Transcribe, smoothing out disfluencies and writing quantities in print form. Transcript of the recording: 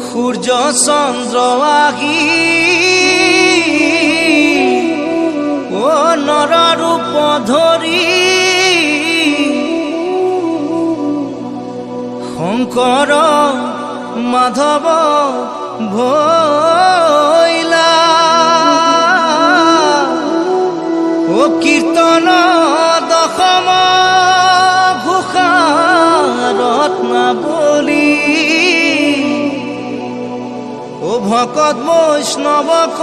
সূৰ্য চন্দ্ৰ আহি ও নৰ ৰূপ ধৰি শঙ্কৰ মাধৱ ভৈলা ও কীৰ্তন দশম ঘোষা ৰত্নাৱলী ও ভকত বৈষ্ণৱক